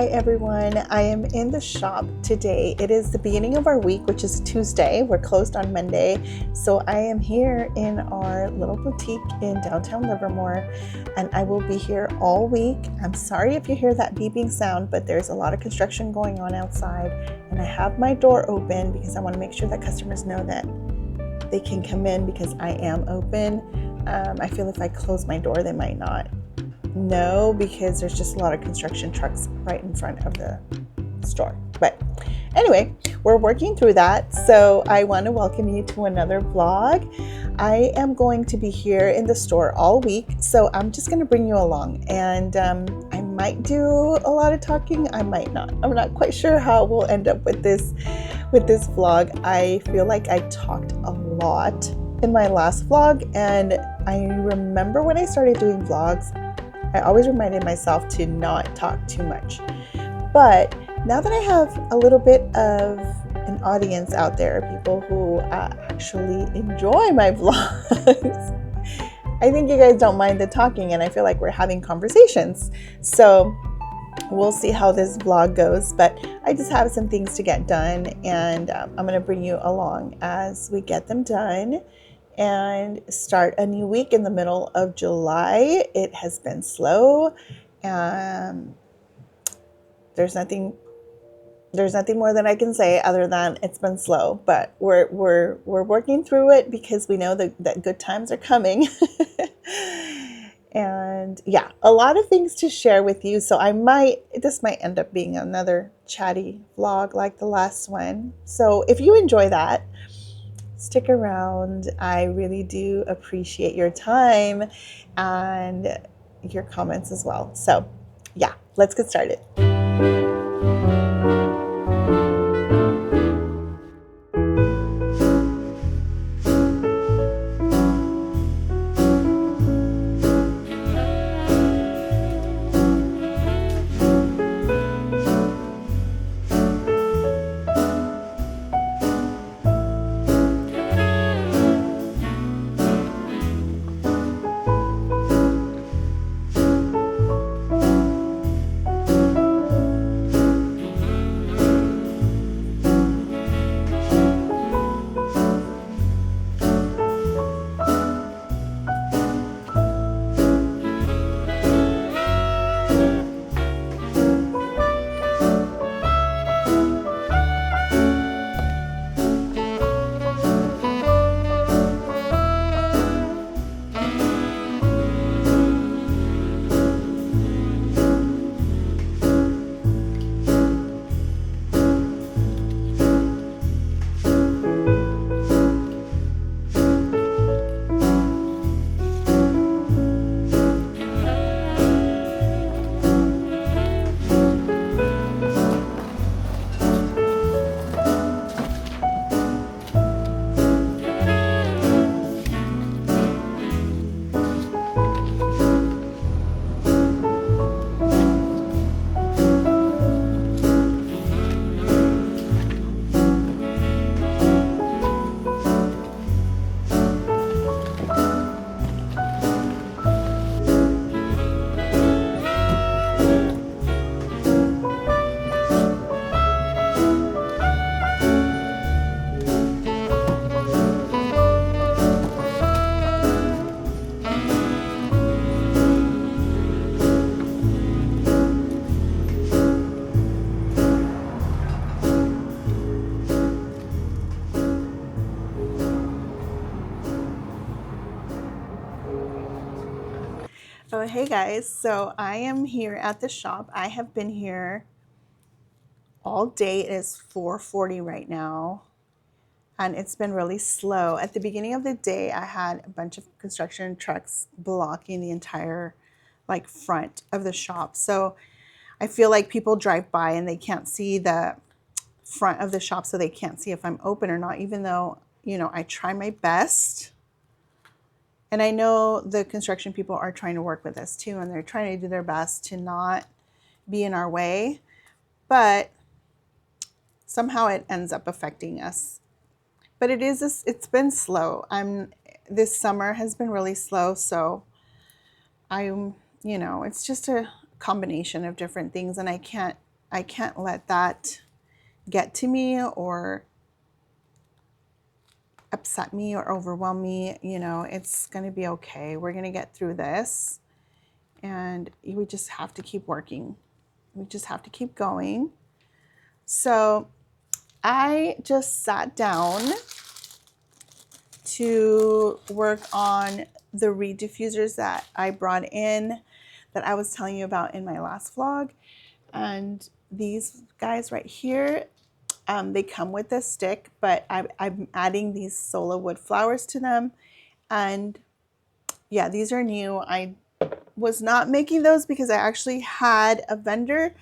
Hi everyone, I am in the shop today. It is the beginning of our week, which is Tuesday. We're closed on Monday. So I am here in our little boutique in downtown Livermore, and I will be here all week. I'm sorry if you hear that beeping sound, but there's a lot of construction going on outside, and I have my door open because I want to make sure that customers know that they can come in because I am open. I feel if I close my door, they might not know because there's just a lot of construction trucks right in front of the store. But anyway, we're working through that. So I want to welcome you to another vlog. I am going to be here in the store all week. So I'm just going to bring you along, and I might do a lot of talking. I might not. I'm not quite sure how we'll end up with this vlog. I feel like I talked a lot in my last vlog, and I remember when I started doing vlogs, I always reminded myself to not talk too much. But now that I have a little bit of an audience out there, people who actually enjoy my vlogs, I think you guys don't mind the talking, and I feel like we're having conversations. So we'll see how this vlog goes, but I just have some things to get done, and I'm going to bring you along as we get them done and start a new week in the middle of July. It has been slow. There's nothing more that I can say other than it's been slow, but we're working through it because we know that good times are coming. And yeah, a lot of things to share with you. So this might end up being another chatty vlog like the last one. So if you enjoy that, stick around. I really do appreciate your time and your comments as well. So yeah, let's get started. Oh, hey guys, so I am here at the shop. I have been here all day. It is 4:40 right now, and it's been really slow. At the beginning of the day, I had a bunch of construction trucks blocking the entire front of the shop. So I feel like people drive by and they can't see the front of the shop, so they can't see if I'm open or not, even though, I try my best. And I know the construction people are trying to work with us too, and they're trying to do their best to not be in our way, but somehow it ends up affecting us. But it's been slow. This summer has been really slow, so it's just a combination of different things, and I can't I can't let that get to me or upset me or overwhelm me. You know, it's going to be okay. We're going to get through this, and we just have to keep working. We just have to keep going. So I just sat down to work on the reed diffusers that I brought in, that I was telling you about in my last vlog. And these guys right here, they come with a stick, but I'm adding these solo wood flowers to them. And yeah, these are new. I was not making those because I actually had a vendor.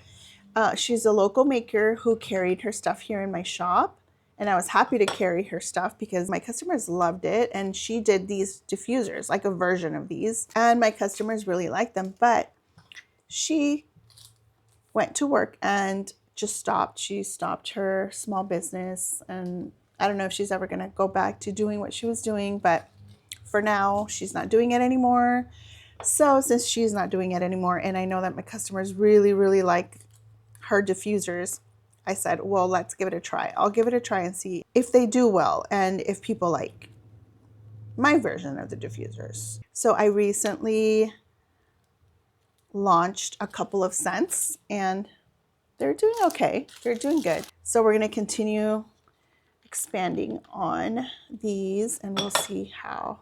She's a local maker who carried her stuff here in my shop. And I was happy to carry her stuff because my customers loved it. And she did these diffusers, like a version of these. And my customers really liked them. But she went to work and just stopped. She stopped her small business. And I don't know if she's ever going to go back to doing what she was doing. But for now, she's not doing it anymore. So since she's not doing it anymore, and I know that my customers really, really like her diffusers, I said, well, let's give it a try. I'll give it a try and see if they do well and if people like my version of the diffusers. So I recently launched a couple of scents and they're doing okay. They're doing good. So we're going to continue expanding on these and we'll see how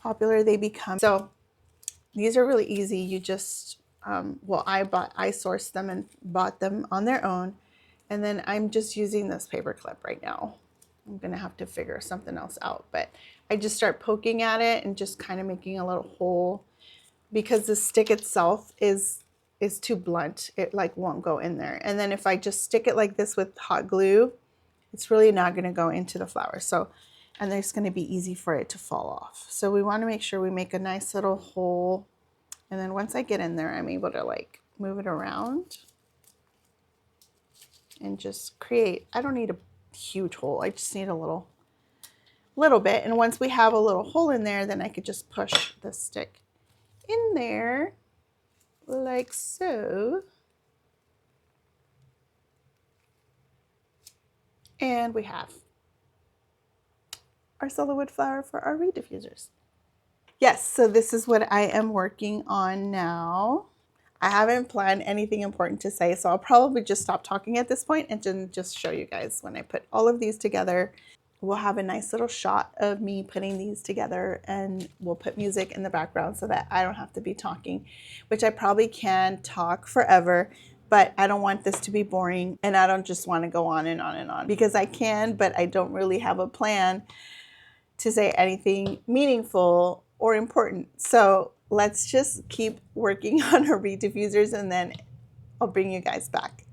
popular they become. So these are really easy. You just, well, I sourced them and bought them on their own. And then I'm just using this paper clip right now. I'm gonna have to figure something else out, but I just start poking at it and just kind of making a little hole because the stick itself is too blunt. It like won't go in there. And then if I just stick it like this with hot glue, it's really not gonna go into the flower. So, and it's gonna be easy for it to fall off. So we wanna make sure we make a nice little hole. And then once I get in there, I'm able to like move it around and just create. I don't need a huge hole. I just need a little bit. And once we have a little hole in there, then I could just push the stick in there like so. And we have our solo wood flower for our reed diffusers. Yes, so this is what I am working on now. I haven't planned anything important to say, so I'll probably just stop talking at this point and then just show you guys when I put all of these together. We'll have a nice little shot of me putting these together and we'll put music in the background so that I don't have to be talking, which I probably can talk forever, but I don't want this to be boring and I don't just want to go on and on and on because I can, but I don't really have a plan to say anything meaningful or important. So let's just keep working on our reed diffusers and then I'll bring you guys back.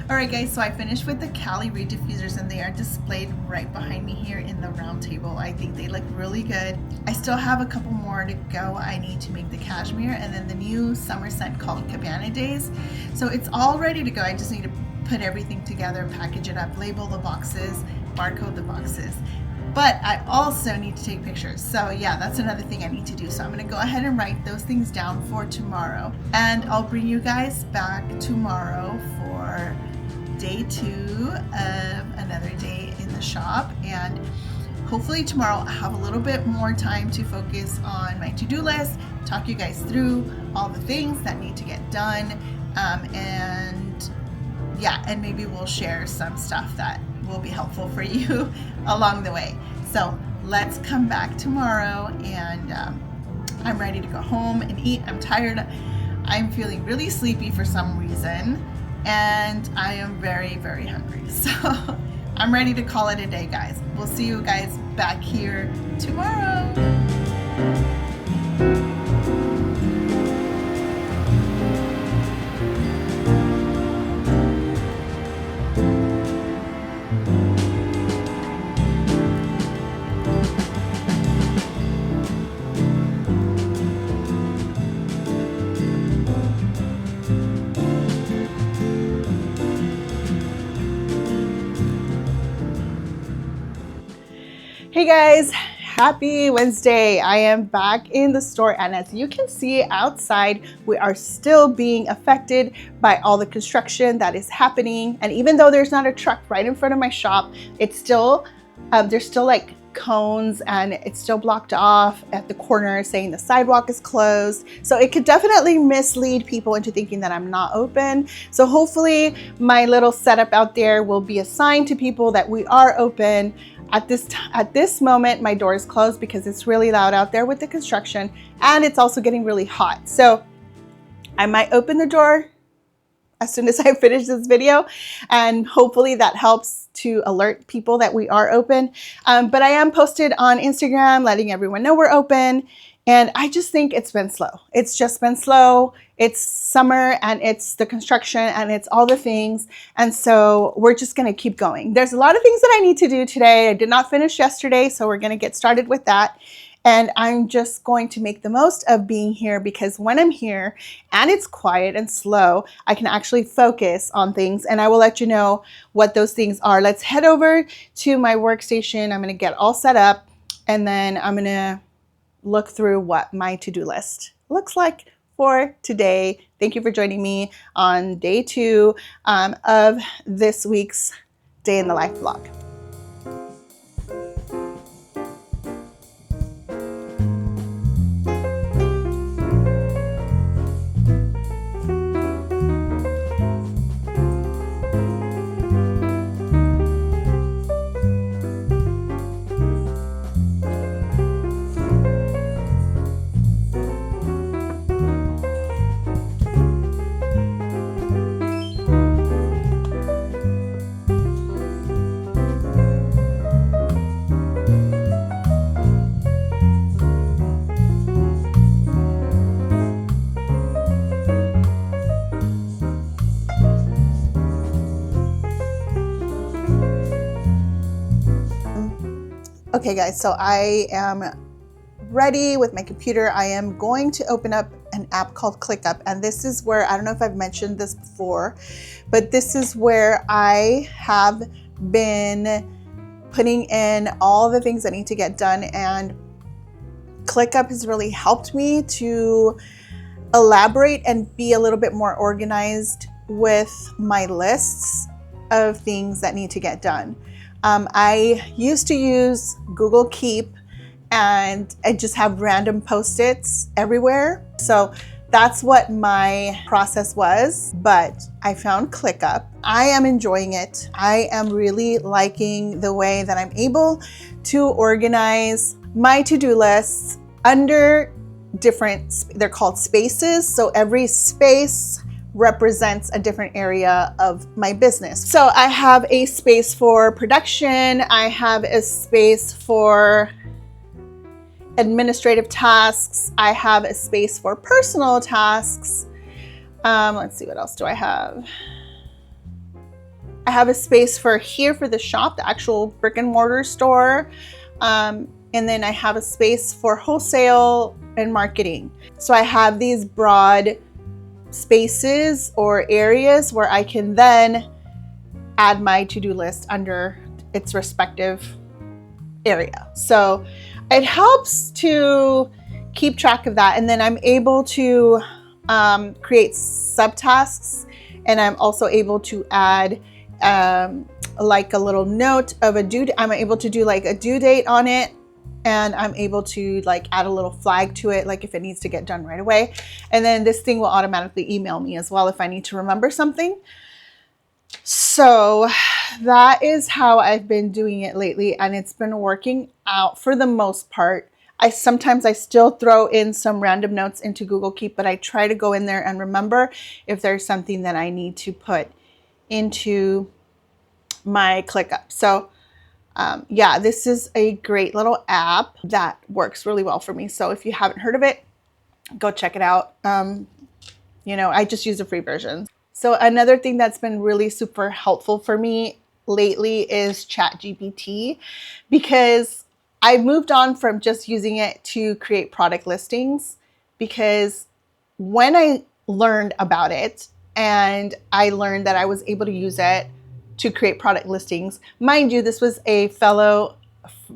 Alright guys, so I finished with the Cali Reed diffusers and they are displayed right behind me here in the round table. I think they look really good. I still have a couple more to go. I need to make the cashmere and then the new summer scent called Cabana Days. So it's all ready to go. I just need to put everything together, package it up, label the boxes, barcode the boxes. But I also need to take pictures. So yeah, that's another thing I need to do. So I'm gonna go ahead and write those things down for tomorrow. And I'll bring you guys back tomorrow for day 2 of another day in the shop. And hopefully tomorrow I'll have a little bit more time to focus on my to-do list, talk you guys through all the things that need to get done. And yeah, and maybe we'll share some stuff that will be helpful for you along the way. So let's come back tomorrow, and I'm ready to go home and eat. I'm tired. I'm feeling really sleepy for some reason, and I am very, very hungry. So I'm ready to call it a day, guys. We'll see you guys back here tomorrow. Hey guys, happy Wednesday. I am back in the store, and as you can see outside, we are still being affected by all the construction that is happening. And even though there's not a truck right in front of my shop, it's still there's still like cones, and it's still blocked off at the corner saying the sidewalk is closed. So it could definitely mislead people into thinking that I'm not open. So hopefully my little setup out there will be a sign to people that we are open. At this moment, my door is closed because it's really loud out there with the construction, and it's also getting really hot. So I might open the door as soon as I finish this video, and hopefully that helps to alert people that we are open. But I am posted on Instagram letting everyone know we're open, and I just think it's been slow. It's just been slow. It's summer, and it's the construction, and it's all the things. And so we're just gonna keep going. There's a lot of things that I need to do today. I did not finish yesterday, so we're gonna get started with that. And I'm just going to make the most of being here, because when I'm here and it's quiet and slow, I can actually focus on things, and I will let you know what those things are. Let's head over to my workstation. I'm gonna get all set up, and then I'm gonna look through what my to-do list looks like for today. Thank you for joining me on day 2 of this week's Day in the Life vlog. Okay guys, so I am ready with my computer. I am going to open up an app called ClickUp, and this is where, I don't know if I've mentioned this before, but this is where I have been putting in all the things that need to get done, and ClickUp has really helped me to elaborate and be a little bit more organized with my lists of things that need to get done. I used to use Google Keep, and I just have random post-its everywhere. So that's what my process was, but I found ClickUp. I am enjoying it. I am really liking the way that I'm able to organize my to-do lists under different, they're called spaces. So every space represents a different area of my business. So I have a space for production. I have a space for administrative tasks. I have a space for personal tasks. Let's see, what else do I have? I have a space for here for the shop, the actual brick and mortar store. And then I have a space for wholesale and marketing. So I have these broad spaces or areas where I can then add my to-do list under its respective area. So it helps to keep track of that. And then I'm able to create subtasks, and I'm also able to add like a little note of a due. I'm able to do like a due date on it, and I'm able to like add a little flag to it, like if it needs to get done right away. And then this thing will automatically email me as well if I need to remember something. So that is how I've been doing it lately, and it's been working out for the most part. Sometimes I still throw in some random notes into Google Keep, but I try to go in there and remember if there's something that I need to put into my ClickUp. So yeah, this is a great little app that works really well for me. So if you haven't heard of it, go check it out. You know, I just use the free version. So another thing that's been really super helpful for me lately is ChatGPT, because I moved on from just using it to create product listings, because when I learned about it and I learned that I was able to use it to create product listings, mind you, this was a fellow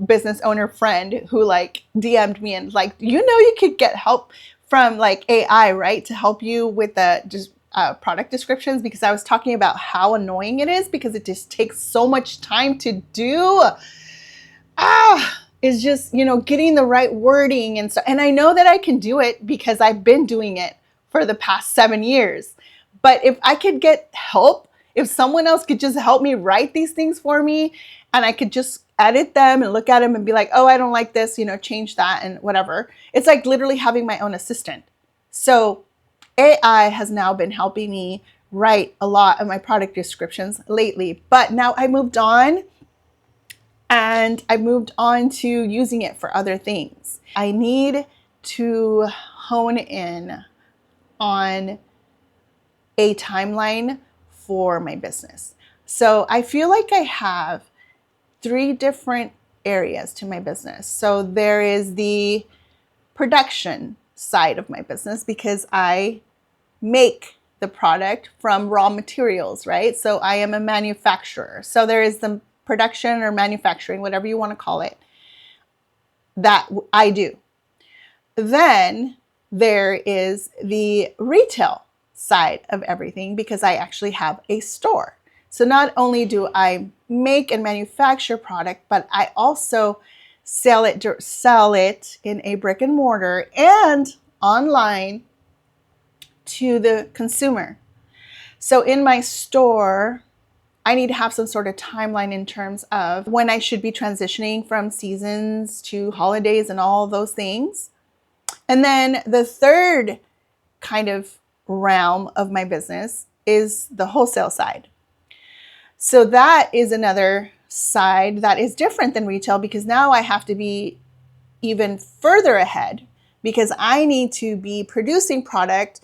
business owner friend who like DM'd me and like, you know, you could get help from like AI, right? To help you with the just product descriptions, because I was talking about how annoying it is because it just takes so much time to do. It's just, you know, getting the right wording and stuff. And I know that I can do it because I've been doing it for the past 7 years. But if I could get help, if someone else could just help me write these things for me, and I could just edit them and look at them and be like, oh, I don't like this, you know, change that and whatever. It's like literally having my own assistant. So AI has now been helping me write a lot of my product descriptions lately. But now I moved on, and I moved on to using it for other things. I need to hone in on a timeline for my business. So I feel like I have 3 different areas to my business. So there is the production side of my business, because I make the product from raw materials, right? So I am a manufacturer. So there is the production or manufacturing, whatever you want to call it, that I do. Then there is the retail side of everything, because I actually have a store. So not only do I make and manufacture product, but I also sell it in a brick and mortar and online to the consumer. So in my store, I need to have some sort of timeline in terms of when I should be transitioning from seasons to holidays and all those things. And then the third kind of realm of my business is the wholesale side. So that is another side that is different than retail, because now I have to be even further ahead, because I need to be producing product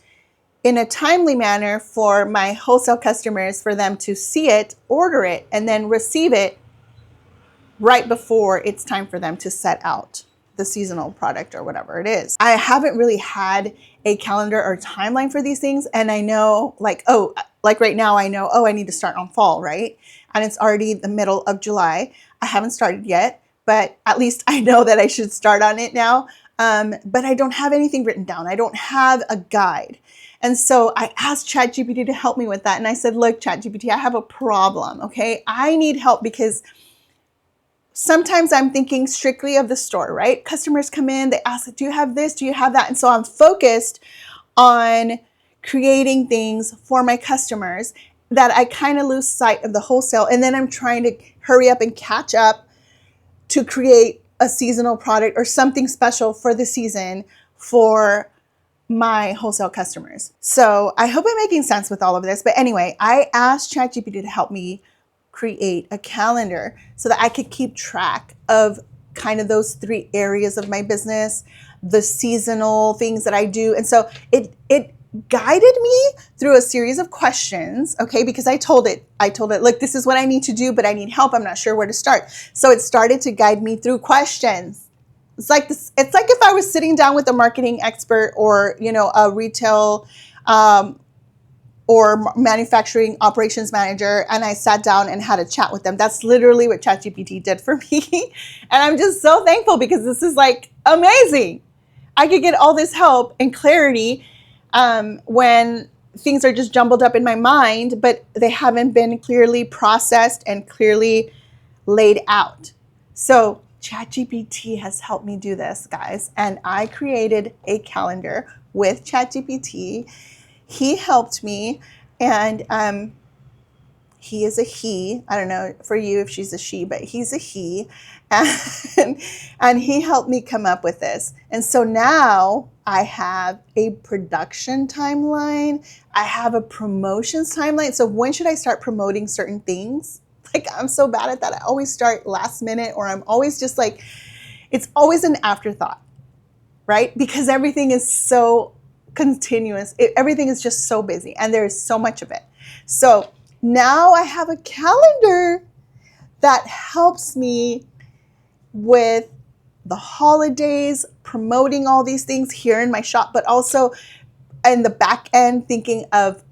in a timely manner for my wholesale customers, for them to see it, order it, and then receive it right before it's time for them to set out the seasonal product or whatever it is. I haven't really had a calendar or timeline for these things. And I know like, oh, like right now I know, oh, I need to start on fall, right? And it's already the middle of July. I haven't started yet, but at least I know that I should start on it now. But I don't have anything written down. I don't have a guide. And so I asked ChatGPT to help me with that. And I said, look, ChatGPT, I have a problem, okay? I need help, because sometimes I'm thinking strictly of the store, right? Customers come in, they ask, do you have this? Do you have that? And so I'm focused on creating things for my customers that I kind of lose sight of the wholesale. And then I'm trying to hurry up and catch up to create a seasonal product or something special for the season for my wholesale customers. So I hope I'm making sense with all of this. But anyway, I asked ChatGPT to help me create a calendar so that I could keep track of kind of those 3 areas of my business, the seasonal things that I do. And so it guided me through a series of questions, okay, because I told it, look, this is what I need to do, but I need help. I'm not sure where to start. So it started to guide me through questions. It's like this, it's like if I was sitting down with a marketing expert or, you know, a retail or manufacturing operations manager, and I sat down and had a chat with them. That's literally what ChatGPT did for me. And I'm just so thankful because this is like amazing. I could get all this help and clarity when things are just jumbled up in my mind, but they haven't been clearly processed and clearly laid out. So ChatGPT has helped me do this, guys. And I created a calendar with ChatGPT. He helped me, and he is a he. I don't know for you if she's a she, but he's a he. And he helped me come up with this. And so now I have a production timeline. I have a promotions timeline. So when should I start promoting certain things? Like, I'm so bad at that. I always start last minute, or I'm always just like, it's always an afterthought, right? Because everything is so continuous. Everything is just so busy, and there is so much of it. So now I have a calendar that helps me with the holidays, promoting all these things here in my shop, but also in the back end, thinking of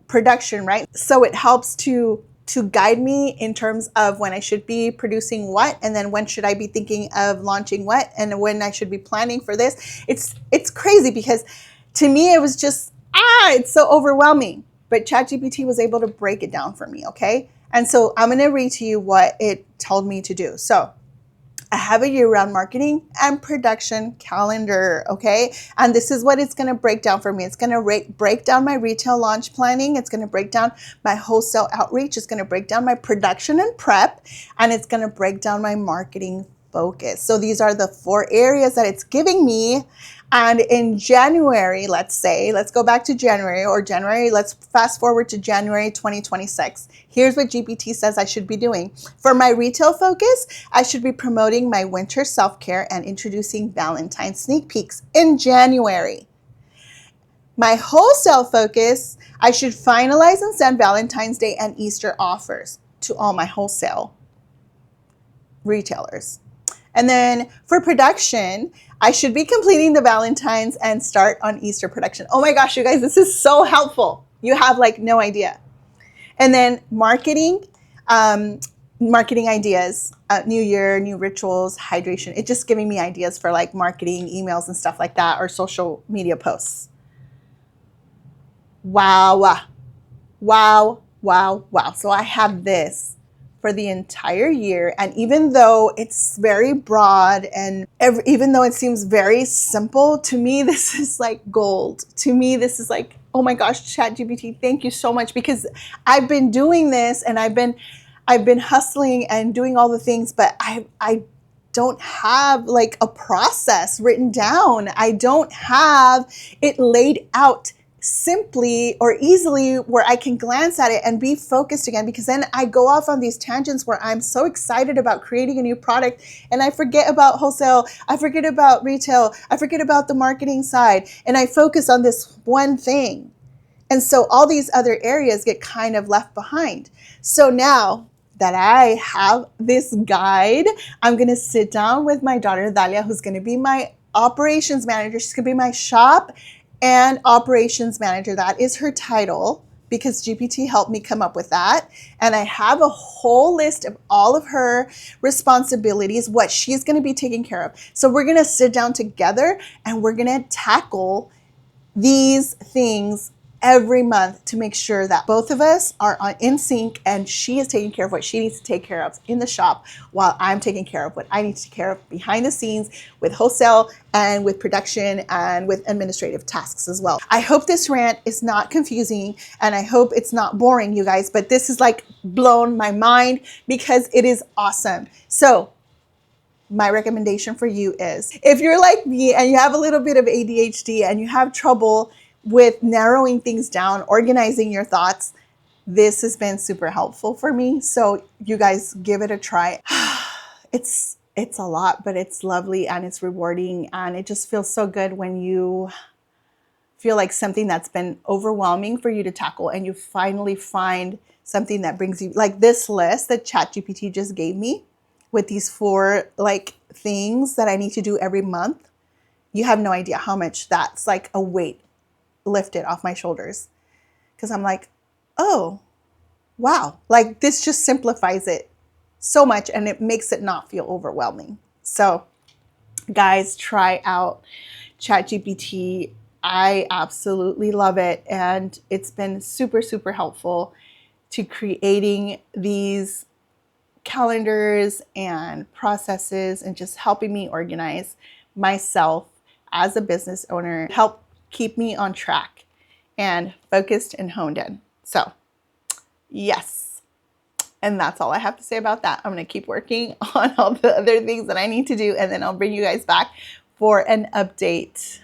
production, right? So it helps to guide me in terms of when I should be producing what, and then when should I be thinking of launching what, and when I should be planning for this. It's crazy because to me it was just, it's so overwhelming. But ChatGPT was able to break it down for me, okay? And so I'm gonna read to you what it told me to do. So I have a year-round marketing and production calendar, okay? And this is what it's going to break down for me. It's going to break down my retail launch planning. It's going to break down my wholesale outreach. It's going to break down my production and prep. And it's going to break down my marketing focus. So these are the 4 areas that it's giving me. And in January, let's go back to January, let's fast forward to January 2026. Here's what GPT says I should be doing. For my retail focus, I should be promoting my winter self-care and introducing Valentine's sneak peeks in January. My wholesale focus, I should finalize and send Valentine's Day and Easter offers to all my wholesale retailers. And then for production, I should be completing the Valentine's and start on Easter production. Oh my gosh, you guys, this is so helpful. You have like no idea. And then marketing, marketing ideas, new year, new rituals, hydration. It's just giving me ideas for like marketing, emails and stuff like that, or social media posts. Wow. Wow, wow, wow. So I have this for the entire year. And even though it's very broad and even though it seems very simple, to me, this is like gold. To me, this is like, oh my gosh, ChatGPT, thank you so much, because I've been doing this and I've been hustling and doing all the things, but I don't have like a process written down. I don't have it laid out simply or easily where I can glance at it and be focused again, because then I go off on these tangents where I'm so excited about creating a new product and I forget about wholesale, I forget about retail, I forget about the marketing side, and I focus on this one thing. And so all these other areas get kind of left behind. So now that I have this guide, I'm going to sit down with my daughter, Dalia, who's going to be my operations manager. She's going to be my shop and operations manager. That is her title, because GPT helped me come up with that. And I have a whole list of all of her responsibilities, what she's going to be taking care of. So we're going to sit down together and we're going to tackle these things every month to make sure that both of us are in sync, and she is taking care of what she needs to take care of in the shop while I'm taking care of what I need to take care of behind the scenes with wholesale and with production and with administrative tasks as well. I hope this rant is not confusing and I hope it's not boring, you guys, but this is like blown my mind because it is awesome. So my recommendation for you is, if you're like me and you have a little bit of ADHD and you have trouble with narrowing things down, organizing your thoughts, this has been super helpful for me. So you guys give it a try. It's a lot, but it's lovely and it's rewarding, and it just feels so good when you feel like something that's been overwhelming for you to tackle, and you finally find something that brings you, like this list that ChatGPT just gave me with these 4 like things that I need to do every month. You have no idea how much that's like a weight lifted off my shoulders, because I'm like, oh, wow, like this just simplifies it so much and it makes it not feel overwhelming. So guys, try out ChatGPT. I absolutely love it, and it's been super, super helpful to creating these calendars and processes and just helping me organize myself as a business owner, help keep me on track and focused and honed in. So yes, and that's all I have to say about that. I'm going to keep working on all the other things that I need to do, and then I'll bring you guys back for an update.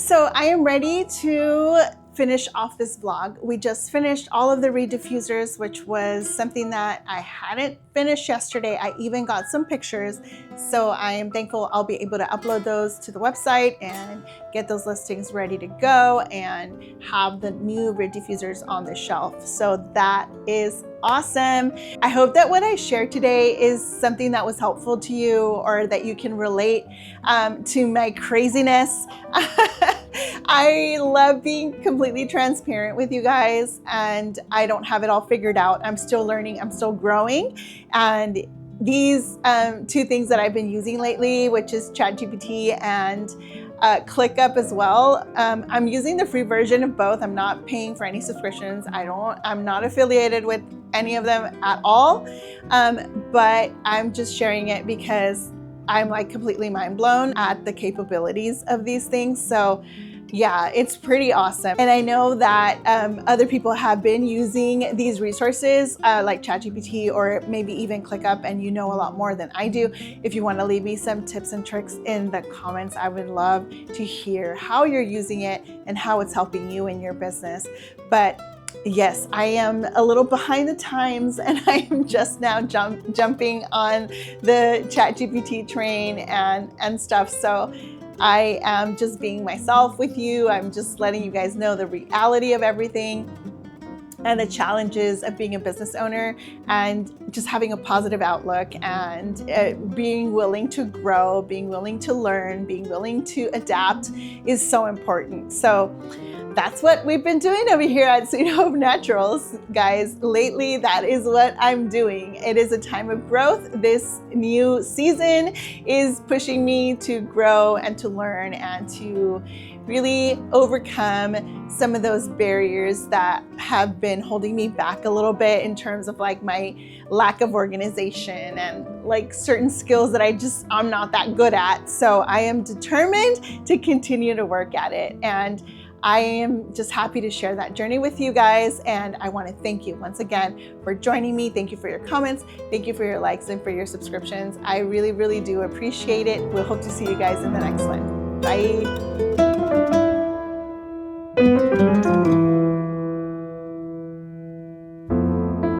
So I am ready to finish off this vlog. We just finished all of the reed diffusers, which was something that I hadn't finished yesterday. I even got some pictures, so I am thankful I'll be able to upload those to the website and get those listings ready to go and have the new reed diffusers on the shelf. So that is awesome. I hope that what I shared today is something that was helpful to you, or that you can relate to my craziness. I love being completely transparent with you guys, and I don't have it all figured out. I'm still learning, I'm still growing. And these two things that I've been using lately, which is ChatGPT and ClickUp as well. I'm using the free version of both. I'm not paying for any subscriptions. I'm not affiliated with any of them at all. But I'm just sharing it because I'm like completely mind blown at the capabilities of these things. So yeah, it's pretty awesome. And I know that other people have been using these resources like ChatGPT or maybe even ClickUp, and you know a lot more than I do. If you want to leave me some tips and tricks in the comments, I would love to hear how you're using it and how it's helping you in your business. But yes, I am a little behind the times, and I am just now jumping on the ChatGPT train and stuff. So I am just being myself with you. I'm just letting you guys know the reality of everything and the challenges of being a business owner, and just having a positive outlook, and being willing to grow, being willing to learn, being willing to adapt is so important. So that's what we've been doing over here at Sweet Hope Naturals, guys. Lately, that is what I'm doing. It is a time of growth. This new season is pushing me to grow and to learn and to really overcome some of those barriers that have been holding me back a little bit in terms of like my lack of organization and like certain skills that I'm not that good at. So I am determined to continue to work at it. And I am just happy to share that journey with you guys, and I want to thank you once again for joining me. Thank you for your comments, thank you for your likes and for your subscriptions. I really, really do appreciate it. We'll hope to see you guys in the next one. Bye.